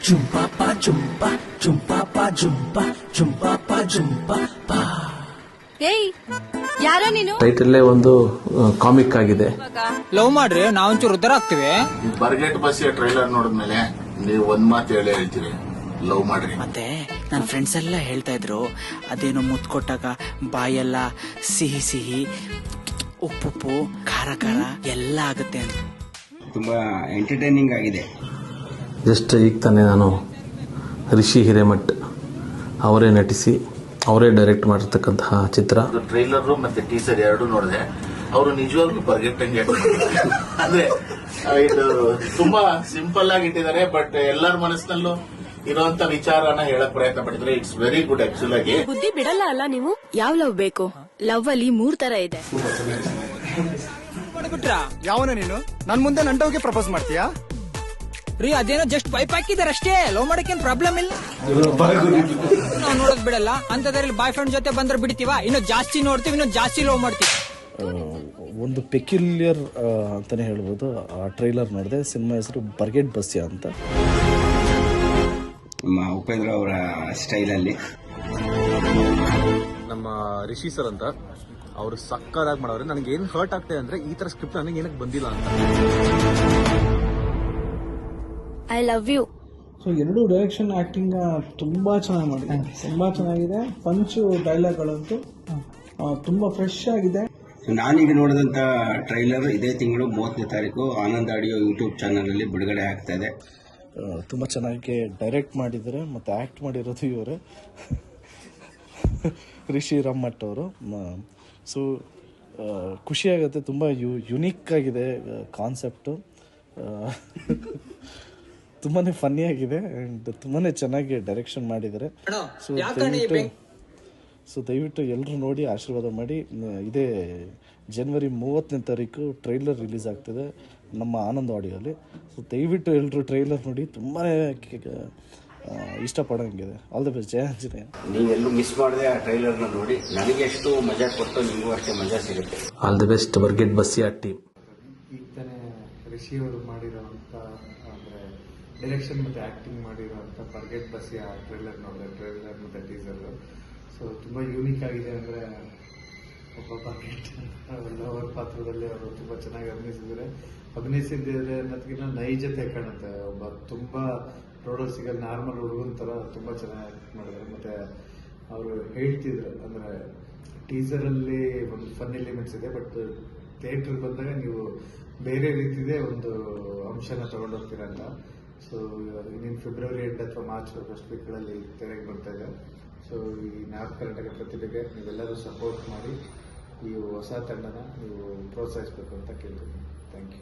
Jumpapa jumpa, jumpapa jumpa, jumpapa jumpa pa. ಏಯ್ ಯಾರೋ ನೀನು? ಟೈಟಲ್ಲೇ ಒಂದು ಕಾಮಿಕ್ ಆಗಿದೆ. ಲವ್ ಮಾಡ್ರಿ ನಾವಂಚೂರು ಉದ್ದಾರ ಆಗ್ತಿವಿ. ಬರ್ಗೆಟ್ ಬಸ್ಸಿಯ ಟ್ರೈಲರ್ ನೋಡಿದ್ಮೇಲೆ ನೀವು ಒಂದ್ ಮಾತು ಹೇಳ್ತೀರಿ, ಲವ್ ಮಾಡ್ರಿ. ಮತ್ತೆ ನನ್ನ ಫ್ರೆಂಡ್ಸ್ ಎಲ್ಲ ಹೇಳ್ತಾ ಇದ್ರು, ಅದೇನೋ ಮುತ್ತು ಕೊಟ್ಟಾಗ ಬಾಯೆಲ್ಲ ಸಿಹಿ ಸಿಹಿ, ಉಪ್ಪುಪ್ಪು, ಖಾರ ಖಾರ ಎಲ್ಲ ಆಗುತ್ತೆ ಅಂತ. ತುಂಬಾ ಎಂಟರ್ಟೈನಿಂಗ್ ಆಗಿದೆ. ಜಸ್ಟ್ ಈಗ ತಾನೇ ನಾನು ರಿಷಿ ಹಿರೇಮಠ್ ಅವರೇ ನಟಿಸಿ ಅವರೇ ಡೈರೆಕ್ಟ್ ಮಾಡಿರ್ತಕ್ಕಂತಹ ಚಿತ್ರ. ಟ್ರೈಲರ್ ಮತ್ತೆ ಟೀಸರ್ ಎರಡು ನೋಡಿದೆ. ಅವರು ನಿಜವಾಗ್ಲೂ ಬರ್ಗೆಟ್ಟಂಗೆ ಅಂದ್ರೆ ಇದು ತುಂಬಾ ಸಿಂಪಲ್ ಆಗಿ ಇಟ್ಟಿದ್ದಾರೆ, ಬಟ್ ಎಲ್ಲರ ಮನಸ್ಸಿನಲ್ಲೂ ಇರುವಂತ ವಿಚಾರನ ಹೇಳಕ್ ಪ್ರಯತ್ನ ಪಟ್ಟಿದ್ರೆ ಇಟ್ಸ್ ವೆರಿ ಗುಡ್. ಆಕ್ಚುಲ್ ಆಗಿ ಬುದ್ಧಿ ಬಿಡಲ್ಲ ಅಲ್ಲ ನೀವು? ಯಾವ ಲವ್ ಬೇಕು? ಲವ್ ಅಲ್ಲಿ 3 ತರ ಇದೆ. ಬಿಟ್ರಾ ಯಾವನ ನೀನು? ನನ್ ಮುಂದೆ ನಂಟೋಗಿ ಪ್ರಪೋಸ್ ಮಾಡ್ತೀಯಾ? ರೀ ಅದೇನೋ ಜಸ್ಟ್ ಪೈಪ್ ಹಾಕಿದಾರೆ ಅಷ್ಟೇ, ಲವ್ ಮಾಡಕ್ಕೇನ್ ಪ್ರಾಬ್ಲಮ್ ಇಲ್ಲ. ನಾವು ನೋಡೋದ್ ಬಿಡಲ್ಲ ಅಂತದ್ರಲ್ಲಿ ಬಾಯ್ ಫ್ರೆಂಡ್ ಜೊತೆ ಬಂದ್ರೆ ಬಿಡ್ತೀವ, ಇನ್ನೂ ಜಾಸ್ತಿ ನೋಡ್ತೀವಿ, ಇನ್ನೂ ಜಾಸ್ತಿ ಲವ್ ಮಾಡ್ತೀವಿ. ಒಂದು ಪೆಕ್ಯುಲಿಯರ್ ಅಂತಾನೆ ಹೇಳ್ಬೋದು. ಆ ಟ್ರೈಲರ್ ನೋಡಿದೆ. ಸಿನಿಮಾ ಹೆಸರು ಬರ್ಗೆಟ್ ಬಸ್ಸಿಯ ಅಂತ. ನಮ್ಮ ಉಪೇಂದ್ರ ಅವರ ಸ್ಟೈಲಲ್ಲಿ ನಮ್ಮ ರಿಷಿ ಸರ್ ಅಂತ ಅವರು ಸಕ್ಕದಾಗಿ ಮಾಡೋರು. ನನಗೆ ಏನು ಹರ್ಟ್ ಆಗ್ತದೆ ಅಂದ್ರೆ ಈ ತರ ಸ್ಕ್ರಿಪ್ಟ್ ನನಗೆ ಏನಕ್ಕೆ ಬಂದಿಲ್ಲ ಅಂತ. I love you. ಸೊ ಎರಡು ಡೈರೆಕ್ಷನ್ ಆಕ್ಟಿಂಗ್ ತುಂಬಾ ಚೆನ್ನಾಗಿ ಮಾಡಿದೆ, ತುಂಬಾ ಚೆನ್ನಾಗಿದೆ. ಪಂಚು ಡೈಲಾಗ್ಗಳಂತೂ ತುಂಬಾ ಫ್ರೆಶ್ ಆಗಿದೆ. ನಾನೀಗ ನೋಡಿದಂತ ಟ್ರೈಲರ್ ಇದೇ ತಿಂಗಳು 30ನೇ ತಾರೀಕು ಆನಂದ್ ಆಡಿಯೋ ಯೂಟ್ಯೂಬ್ ಚಾನಲ್ ಅಲ್ಲಿ ಬಿಡುಗಡೆ ಆಗ್ತಾ ಇದೆ. ತುಂಬಾ ಚೆನ್ನಾಗಿ ಡೈರೆಕ್ಟ್ ಮಾಡಿದ್ದಾರೆ ಮತ್ತು ಆಕ್ಟ್ ಮಾಡಿರೋದು ಇವರೇ, ರಿಷಿ ಹಿರೇಮಠ್ ಅವರು. ಸೊ ಖುಷಿಯಾಗುತ್ತೆ. ತುಂಬ ಯುನೀಕ್ ಆಗಿದೆ ಕಾನ್ಸೆಪ್ಟು, ತುಂಬಾ ಫನ್ನಿ ಆಗಿದೆ ಆ್ಯಂಡ್ ತುಂಬಾ ಚೆನ್ನಾಗಿ ಡೈರೆಕ್ಷನ್ ಮಾಡಿದ್ದಾರೆ. ಸೊ ದಯವಿಟ್ಟು ಎಲ್ಲರೂ ನೋಡಿ ಆಶೀರ್ವಾದ ಮಾಡಿ. ಇದೇ ಜನವರಿ 30ನೇ ತಾರೀಕು ಟ್ರೈಲರ್ ರಿಲೀಸ್ ಆಗ್ತಿದೆ ನಮ್ಮ ಆನಂದ್ ಆಡಿಯೋಲಿ. ಸೊ ದಯವಿಟ್ಟು ಎಲ್ಲರೂ ಟ್ರೈಲರ್ ನೋಡಿ, ತುಂಬಾ ಇಷ್ಟಪಡೋಂಗಿದೆ. All the best. ಜಯ ಆಂಜನೇಯ. ನೀವೆಲ್ಲೂ ಮಿಸ್ ಮಾಡದೆ ಆ ಟ್ರೈಲರ್ನ ನೋಡಿ. ನನಗೆ ಎಷ್ಟು ಮಜಾ ಕೊಟ್ಟು ನಿಮಗೂ ಅಷ್ಟೇ ಮಜಾ ಸಿಗುತ್ತೆ. ಆಲ್ ದ ಬೆಸ್ಟ್ ಬರ್ಗೆಟ್ ಬಸ್ಸಿಯ ಟೀಮ್. ಈಗ ತಾನೇ ರಿಷಿ ಅವರು ಮಾಡಿರೋಂಥ ಅಂದರೆ ಡೈರೆಕ್ಷನ್ ಮತ್ತು ಆ್ಯಕ್ಟಿಂಗ್ ಮಾಡಿರೋಂಥ ಬರ್ಗೆಟ್ ಬಸ್ಸಿಯ ಟ್ರೈಲರ್ ನೋಡಿದೆ, ಟ್ರೈಲರ್ ಮತ್ತು ಟೀಸರ್. ಸೊ ತುಂಬ ಯೂನಿಕ್ ಆಗಿದೆ. ಅಂದರೆ ಒಬ್ಬ ಬರ್ಗೆಟ್ ಲವರ್ ಪಾತ್ರದಲ್ಲಿ ಅವರು ತುಂಬ ಚೆನ್ನಾಗಿ ಅಭಿನಯಿಸಿದ್ದಾರೆ ಅನ್ನೋದಕ್ಕಿಂತ ನೈಜತೆ ಕಾಣುತ್ತೆ. ಒಬ್ಬ ತುಂಬ ರೋಡಲ್ಲಿ ಸಿಗೋ ನಾರ್ಮಲ್ ಹುಡುಗನ ಥರ ತುಂಬ ಚೆನ್ನಾಗಿ ಮಾಡಿದ್ದಾರೆ. ಮತ್ತು ಅವರು ಹೇಳ್ತಿದ್ರು, ಅಂದರೆ ಟೀಸರಲ್ಲಿ ಒಂದು ಫನ್ ಎಲಿಮೆಂಟ್ಸ್ ಇದೆ, ಬಟ್ ಥಿಯೇಟ್ರಿಗೆ ಬಂದಾಗ ನೀವು ಬೇರೆ ರೀತಿದೇ ಒಂದು ಅಂಶನ ತಗೊಂಡೋಗ್ತೀರ ಅಂತ. ಸೊ ಇನ್ನೇನು ಫೆಬ್ರವರಿ ಎಂಡ್ ಅಥವಾ ಮಾರ್ಚ್ ಫಸ್ಟ್ ವೀಕ್ಗಳಲ್ಲಿ ತೆರೆಗೆ ಬರ್ತಾ ಇದೆ. ಸೊ ಈ ನಾರ್ತ್ ಕರ್ನಾಟಕ ಪ್ರತಿಭೆಗೆ ನೀವೆಲ್ಲರೂ ಸಪೋರ್ಟ್ ಮಾಡಿ ಈ ಹೊಸ ತಂಡನ ನೀವು ಪ್ರೋತ್ಸಾಹಿಸಬೇಕು ಅಂತ ಕೇಳ್ತೀನಿ. Thank you.